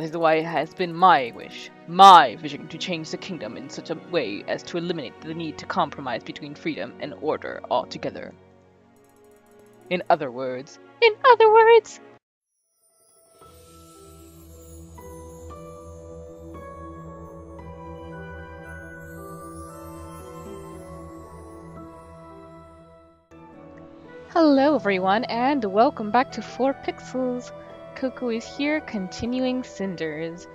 That is why it has been my wish, my vision, to change the kingdom in such a way as to eliminate the need to compromise between freedom and order altogether. In other words, hello everyone, and welcome back to 4pixels. Coco is here, continuing Cinders,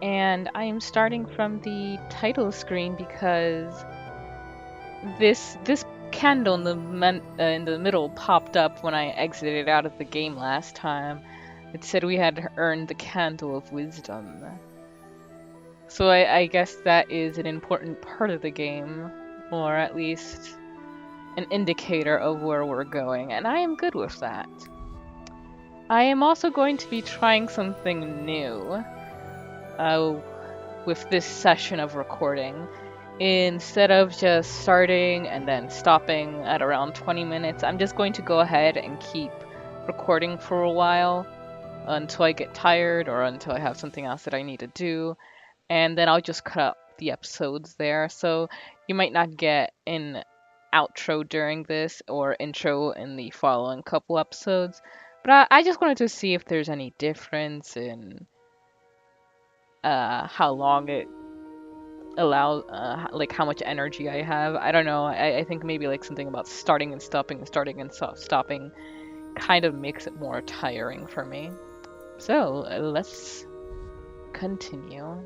and I am starting from the title screen because this candle in the middle popped up when I exited out of the game last time. It said we had earned the Candle of Wisdom. So I guess that is an important part of the game, or at least an indicator of where we're going, and I am good with that. I am also going to be trying something new with this session of recording. Instead of just starting and then stopping at around 20 minutes, I'm just going to go ahead and keep recording for a while until I get tired or until I have something else that I need to do, and then I'll just cut up the episodes there. So you might not get an outro during this or intro in the following couple episodes, but I just wanted to see if there's any difference in how long it allows, like how much energy I have. I don't know. I think maybe like something about starting and stopping and starting and stopping kind of makes it more tiring for me. So let's continue.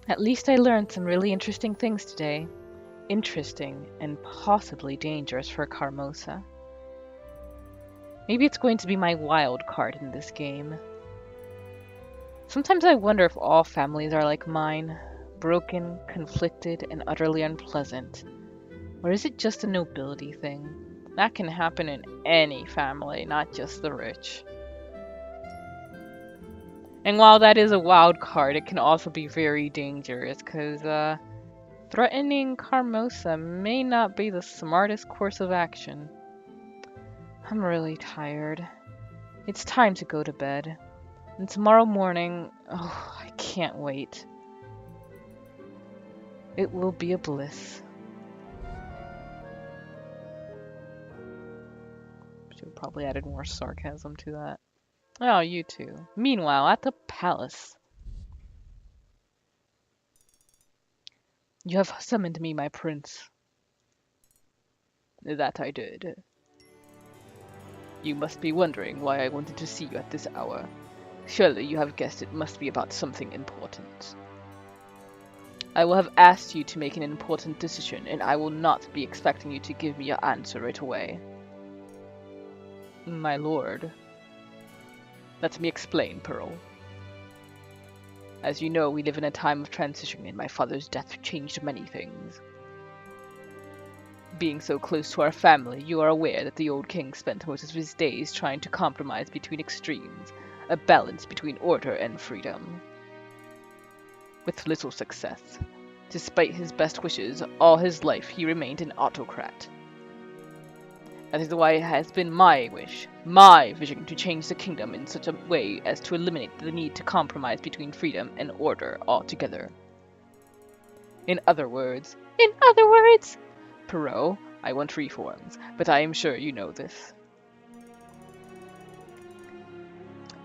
At least I learned some really interesting things today. Interesting and possibly dangerous for Carmosa. Maybe it's going to be my wild card in this game. Sometimes I wonder if all families are like mine, broken, conflicted, and utterly unpleasant. Or is it just a nobility thing? That can happen in any family, not just the rich. And while that is a wild card, it can also be very dangerous, because threatening Carmosa may not be the smartest course of action. I'm really tired. It's time to go to bed. And tomorrow morning, oh, I can't wait. It will be a bliss. Should have probably added more sarcasm to that. Oh, you too. Meanwhile, at the palace. You have summoned me, my prince. That I did. You must be wondering why I wanted to see you at this hour. Surely you have guessed it must be about something important. I will have asked you to make an important decision, and I will not be expecting you to give me your answer right away. My lord. Let me explain, Pearl. As you know, we live in a time of transition, and my father's death changed many things. Being so close to our family, you are aware that the old king spent most of his days trying to compromise between extremes, a balance between order and freedom. With little success. Despite his best wishes, all his life he remained an autocrat. That is why it has been my wish, my vision, to change the kingdom in such a way as to eliminate the need to compromise between freedom and order altogether. In other words, Perot, I want reforms, but I am sure you know this.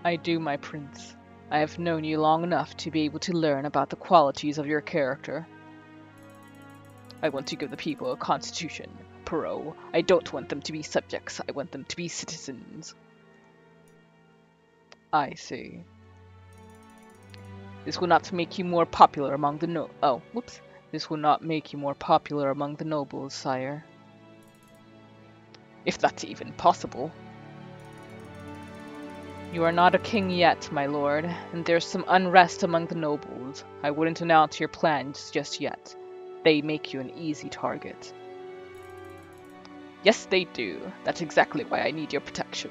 I do, my prince. I have known you long enough to be able to learn about the qualities of your character. I want to give the people a constitution, Perot. I don't want them to be subjects, I want them to be citizens. I see. This will not make you more popular among the This will not make you more popular among the nobles, sire. If that's even possible. You are not a king yet, my lord, and there's some unrest among the nobles. I wouldn't announce your plans just yet. They make you an easy target. Yes, they do. That's exactly why I need your protection.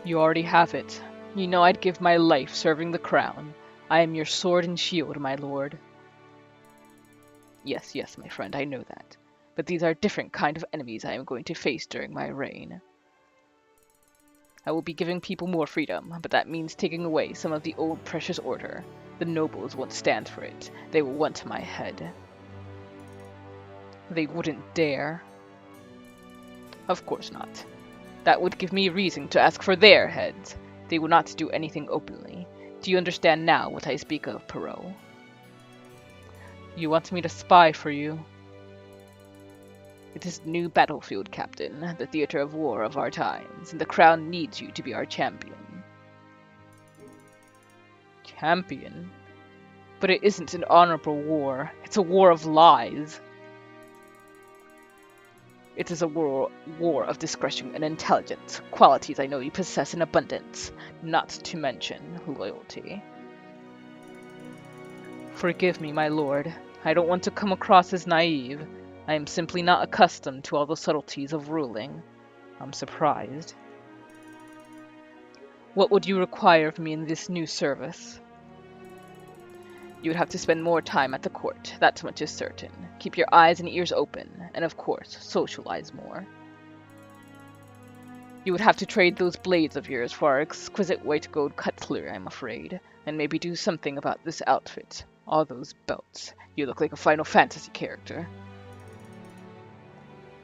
You already have it. You know I'd give my life serving the crown. I am your sword and shield, my lord. Yes, my friend, I know that. but these are different kind of enemies I am going to face during my reign. I will be giving people more freedom, but that means taking away some of the old precious order. The nobles won't stand for it. They will want my head. They wouldn't dare. Of course not. That would give me reason to ask for their heads. They will not do anything openly. Do you understand now what I speak of, Perot? You want me to spy for you? It is the new battlefield, Captain, the theater of war of our times, and the crown needs you to be our champion. Champion? But it isn't an honorable war. It's a war of lies. It is a war of discretion and intelligence, qualities I know you possess in abundance, not to mention loyalty. Forgive me, my lord. I don't want to come across as naive. I am simply not accustomed to all the subtleties of ruling. I'm surprised. What would you require of me in this new service? You would have to spend more time at the court, that much is certain. Keep your eyes and ears open, and of course, socialize more. You would have to trade those blades of yours for our exquisite white gold cutlery, I'm afraid, and maybe do something about this outfit. All those belts. You look like a Final Fantasy character.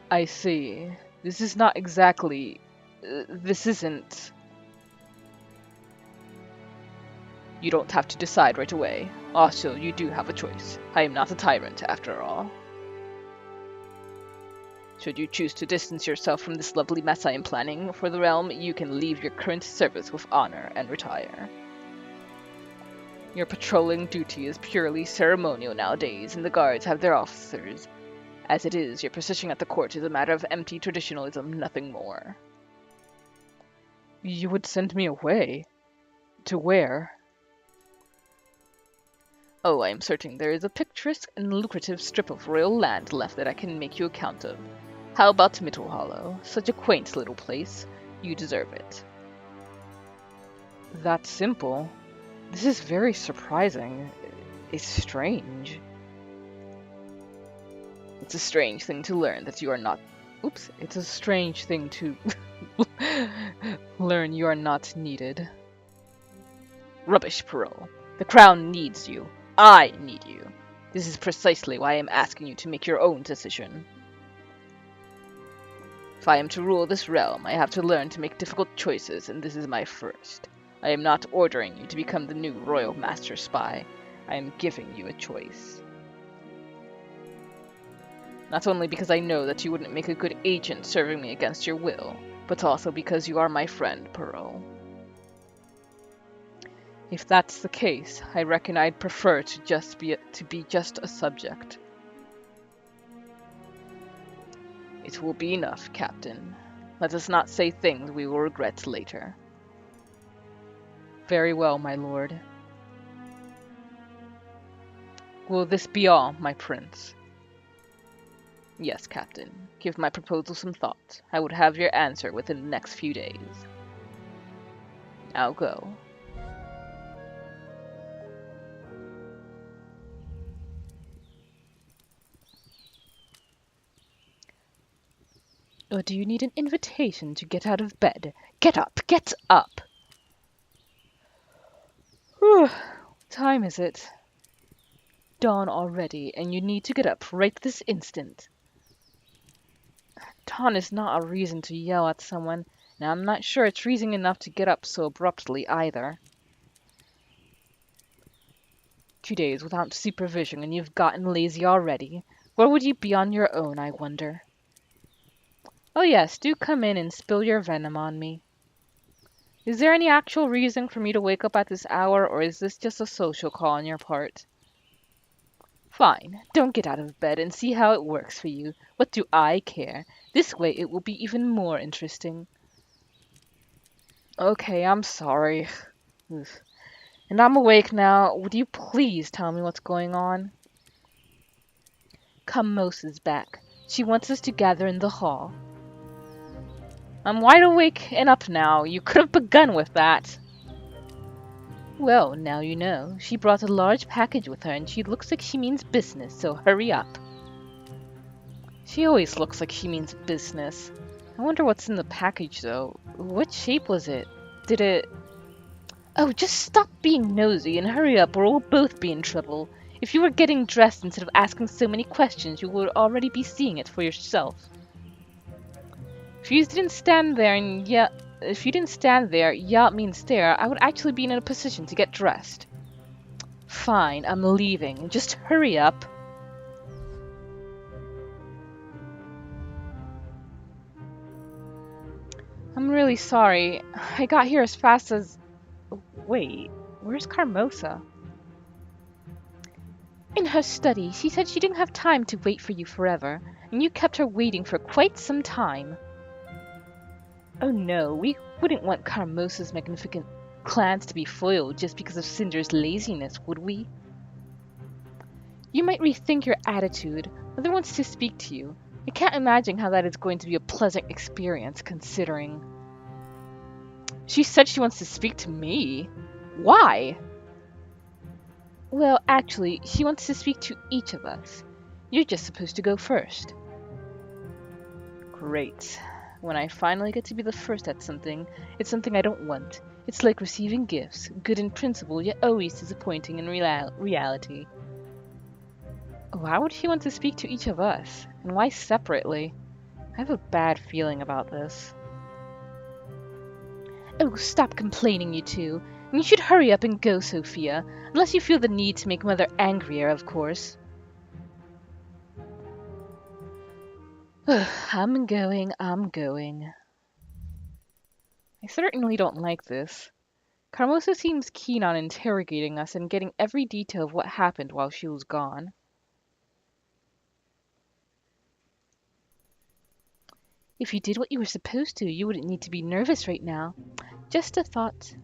I see. This is not exactly... this isn't... You don't have to decide right away. Also, you do have a choice. I am not a tyrant, after all. Should you choose to distance yourself from this lovely mess I am planning for the realm, you can leave your current service with honor and retire. Your patrolling duty is purely ceremonial nowadays, and the guards have their officers. As it is, your position at the court is a matter of empty traditionalism, nothing more. You would send me away? To where? Oh, I am certain there is a picturesque and lucrative strip of royal land left that I can make you a count of. How about Middle Hollow? Such a quaint little place. You deserve it. That simple? This is very surprising. It's strange. It's a strange thing to learn that you are not... Oops. It's a strange thing to learn you are not needed. Rubbish, Perot. The crown needs you. I need you. This is precisely why I am asking you to make your own decision. If I am to rule this realm, I have to learn to make difficult choices, and this is my first. I am not ordering you to become the new royal master spy. I am giving you a choice. Not only because I know that you wouldn't make a good agent serving me against your will, but also because you are my friend, Perot. If that's the case, I reckon I'd prefer to be just a subject. It will be enough, Captain. Let us not say things we will regret later. Very well, my lord. Will this be all, my prince? Yes, Captain. Give my proposal some thought. I would have your answer within the next few days. Now go. Or do you need an invitation to get out of bed? Get up! Get up! Whew. What time is it? Dawn already, and you need to get up right this instant. Dawn is not a reason to yell at someone, and I'm not sure it's reason enough to get up so abruptly either. 2 days without supervision and you've gotten lazy already. Where would you be on your own, I wonder? Oh yes, do come in and spill your venom on me. Is there any actual reason for me to wake up at this hour, or is this just a social call on your part? Fine, don't get out of bed and see how it works for you. What do I care? This way it will be even more interesting. Okay, I'm sorry. And I'm awake now. Would you please tell me what's going on? Kamos is back. She wants us to gather in the hall. I'm wide awake and up now. You could have begun with that. Well, now you know. She brought a large package with her, and she looks like she means business, so hurry up. She always looks like she means business. I wonder what's in the package, though. What shape was it? Did it... Oh, just stop being nosy and hurry up or we'll both be in trouble. If you were getting dressed instead of asking so many questions, you would already be seeing it for yourself. If you didn't stand there and yeah means stare, I would actually be in a position to get dressed. Fine, I'm leaving. Just hurry up. I'm really sorry. I got here as fast as... Wait, where's Carmosa? In her study, she said she didn't have time to wait for you forever, and you kept her waiting for quite some time. Oh no, we wouldn't want Carmosa's magnificent plans to be foiled just because of Cinders' laziness, would we? You might rethink your attitude. Mother wants to speak to you. I can't imagine how that is going to be a pleasant experience, considering... She said she wants to speak to me? Why? Well, actually, she wants to speak to each of us. You're just supposed to go first. Great. When I finally get to be the first at something, it's something I don't want. It's like receiving gifts, good in principle, yet always disappointing in reality. Why would she want to speak to each of us? And why separately? I have a bad feeling about this. Oh, stop complaining, you two. And you should hurry up and go, Sophia. Unless you feel the need to make Mother angrier, of course. I'm going. I certainly don't like this. Carmosa seems keen on interrogating us and getting every detail of what happened while she was gone. If you did what you were supposed to, you wouldn't need to be nervous right now. Just a thought.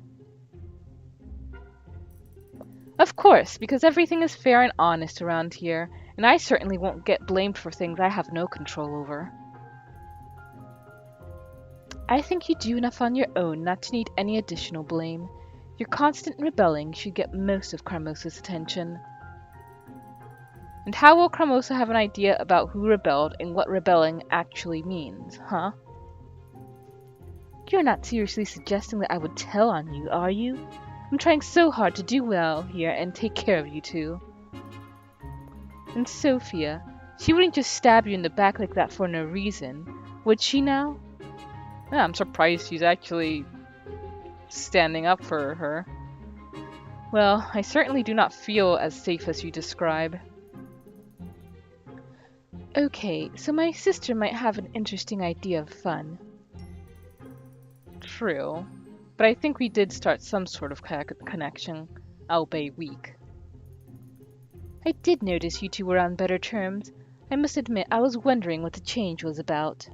Of course, because everything is fair and honest around here, and I certainly won't get blamed for things I have no control over. I think you do enough on your own not to need any additional blame. Your constant rebelling should get most of Carmosa's attention. And how will Carmosa have an idea about who rebelled and what rebelling actually means, huh? You're not seriously suggesting that I would tell on you, are you? I'm trying so hard to do well here and take care of you two. And Sophia, she wouldn't just stab you in the back like that for no reason, would she now? Yeah, I'm surprised she's actually standing up for her. Well, I certainly do not feel as safe as you describe. Okay, so my sister might have an interesting idea of fun. True, but I think we did start some sort of connection, albeit weak. I did notice you two were on better terms. I must admit I was wondering what the change was about.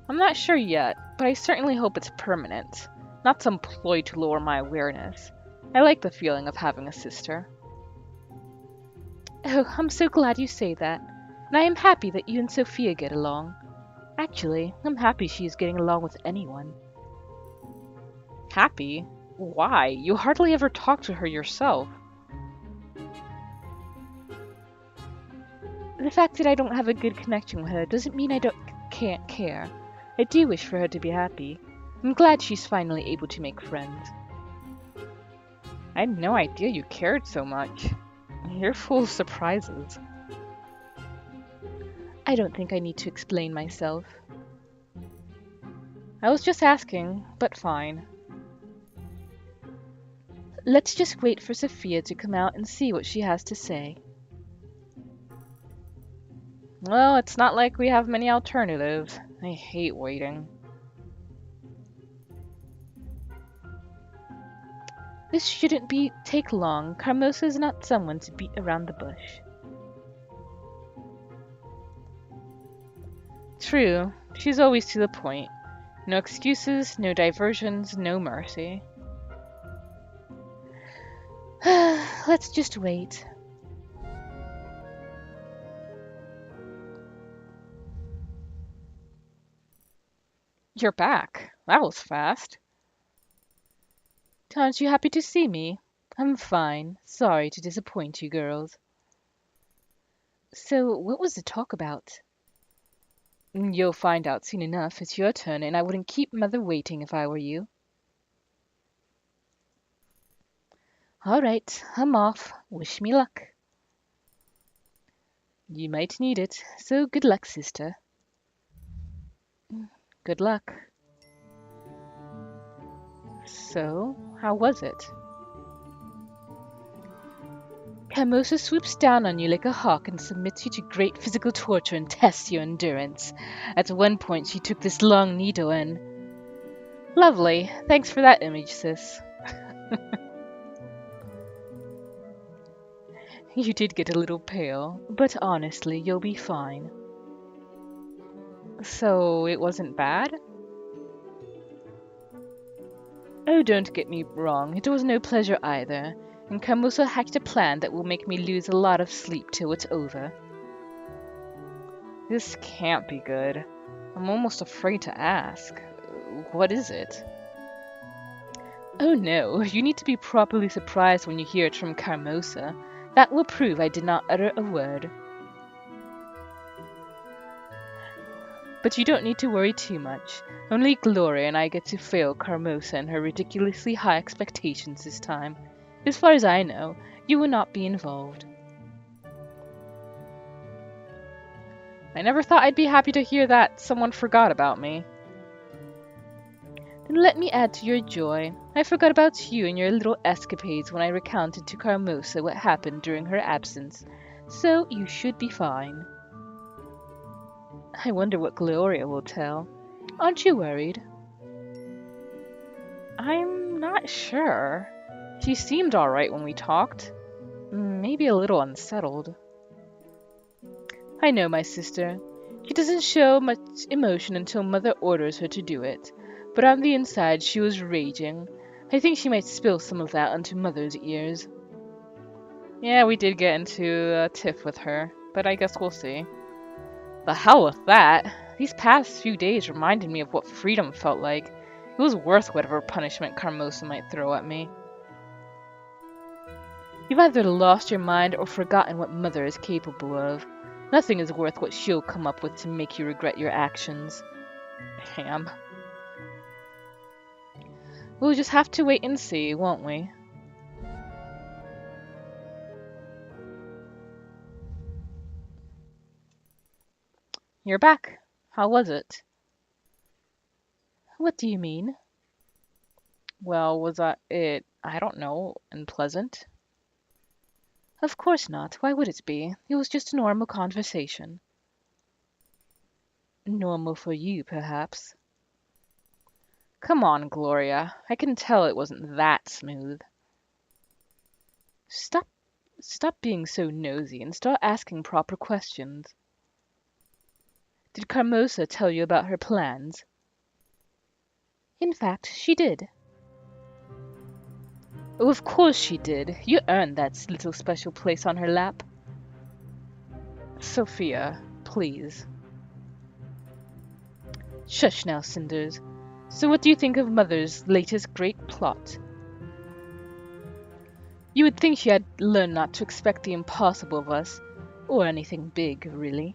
I'm not sure yet, but I certainly hope it's permanent, not some ploy to lower my awareness. I like the feeling of having a sister. Oh, I'm so glad you say that, and I am happy that you and Sophia get along. Actually, I'm happy she is getting along with anyone. Happy? Why? You hardly ever talk to her yourself. The fact that I don't have a good connection with her doesn't mean I can't care. I do wish for her to be happy. I'm glad she's finally able to make friends. I had no idea you cared so much. You're full of surprises. I don't think I need to explain myself. I was just asking, but fine. Let's just wait for Sophia to come out and see what she has to say. Well, it's not like we have many alternatives. I hate waiting. This shouldn't take long. Carmosa is not someone to beat around the bush. True, she's always to the point. No excuses, no diversions, no mercy. Let's just wait. You're back. That was fast. Aren't you happy to see me? I'm fine. Sorry to disappoint you girls. So, what was the talk about? You'll find out soon enough. It's your turn, and I wouldn't keep Mother waiting if I were you. All right, I'm off. Wish me luck. You might need it, so good luck, sister. Good luck. So, how was it? Hermosa swoops down on you like a hawk and submits you to great physical torture and tests your endurance. At one point, she took this long needle and... Lovely. Thanks for that image, sis. You did get a little pale, but honestly, you'll be fine. So, it wasn't bad? Oh, don't get me wrong, it was no pleasure either, and Camuso hacked a plan that will make me lose a lot of sleep till it's over. This can't be good. I'm almost afraid to ask. What is it? Oh no, you need to be properly surprised when you hear it from Carmosa. That will prove I did not utter a word. But you don't need to worry too much. Only Gloria and I get to fail Carmosa and her ridiculously high expectations this time. As far as I know, you will not be involved. I never thought I'd be happy to hear that someone forgot about me. Then let me add to your joy. I forgot about you and your little escapades when I recounted to Carmosa what happened during her absence, so you should be fine. I wonder what Gloria will tell. Aren't you worried? I'm not sure. She seemed alright when we talked. Maybe a little unsettled. I know my sister. She doesn't show much emotion until Mother orders her to do it. But on the inside she was raging. I think she might spill some of that onto Mother's ears. Yeah, we did get into a tiff with her, but I guess we'll see. The hell with that. These past few days reminded me of what freedom felt like. It was worth whatever punishment Carmosa might throw at me. You've either lost your mind or forgotten what Mother is capable of. Nothing is worth what she'll come up with to make you regret your actions. Damn. We'll just have to wait and see, won't we? You're back. How was it? What do you mean? Well, was it, I don't know, unpleasant? Of course not. Why would it be? It was just a normal conversation. Normal for you, perhaps. Come on, Gloria. I can tell it wasn't that smooth. Stop being so nosy and start asking proper questions. Did Carmosa tell you about her plans? In fact, she did. Oh, of course she did. You earned that little special place on her lap. Sophia, please. Shush now, Cinders. So what do you think of Mother's latest great plot? You would think she had learned not to expect the impossible of us, or anything big, really.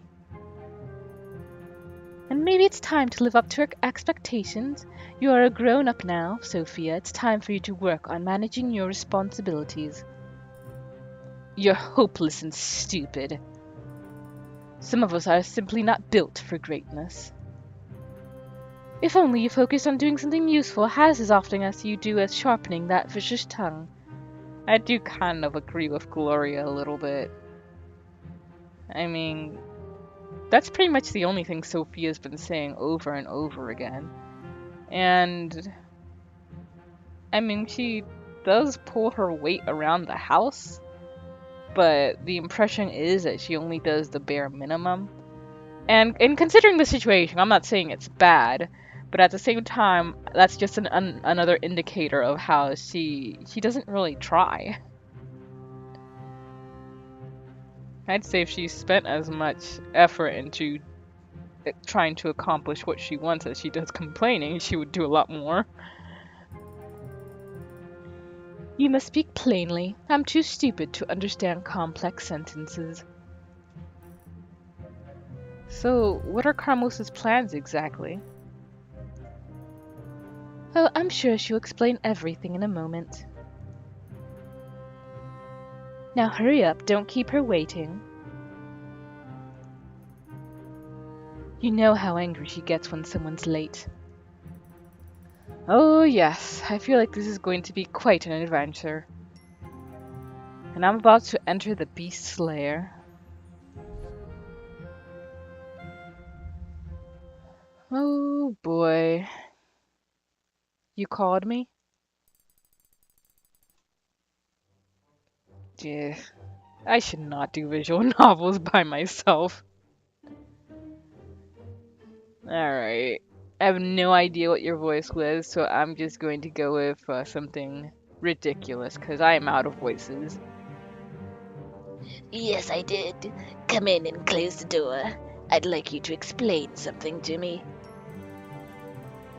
And maybe it's time to live up to her expectations. You are a grown-up now, Sophia. It's time for you to work on managing your responsibilities. You're hopeless and stupid. Some of us are simply not built for greatness. If only you focused on doing something useful as often as you do as sharpening that vicious tongue. I do kind of agree with Gloria a little bit. I mean, that's pretty much the only thing Sophia's been saying over and over again. And, I mean, she does pull her weight around the house, but the impression is that she only does the bare minimum. And considering the situation, I'm not saying it's bad, but at the same time, that's just another indicator of how she doesn't really try. I'd say if she spent as much effort into trying to accomplish what she wants as she does complaining, she would do a lot more. You must speak plainly. I'm too stupid to understand complex sentences. So, what are Carmos's plans exactly? Oh, I'm sure she'll explain everything in a moment. Now hurry up, don't keep her waiting. You know how angry she gets when someone's late. Oh yes, I feel like this is going to be quite an adventure. And I'm about to enter the Beast's lair. Oh boy. You called me? Yeah, I should not do visual novels by myself. Alright. I have no idea what your voice was, so I'm just going to go with something ridiculous, because I am out of voices. Yes, I did. Come in and close the door. I'd like you to explain something to me.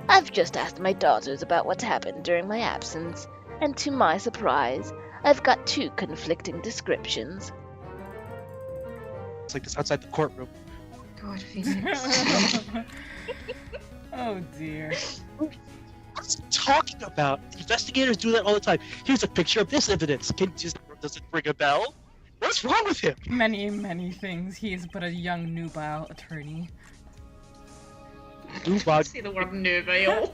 I've just asked my daughters about what's happened during my absence, and to my surprise, I've got two conflicting descriptions. It's like this outside the courtroom. God, Phoenix. Oh dear. What's he talking about? Investigators do that all the time. Here's a picture of this evidence. Does it ring a bell? What's wrong with him? Many, many things. He is but a young nubile attorney. Nubile. See the word nubile.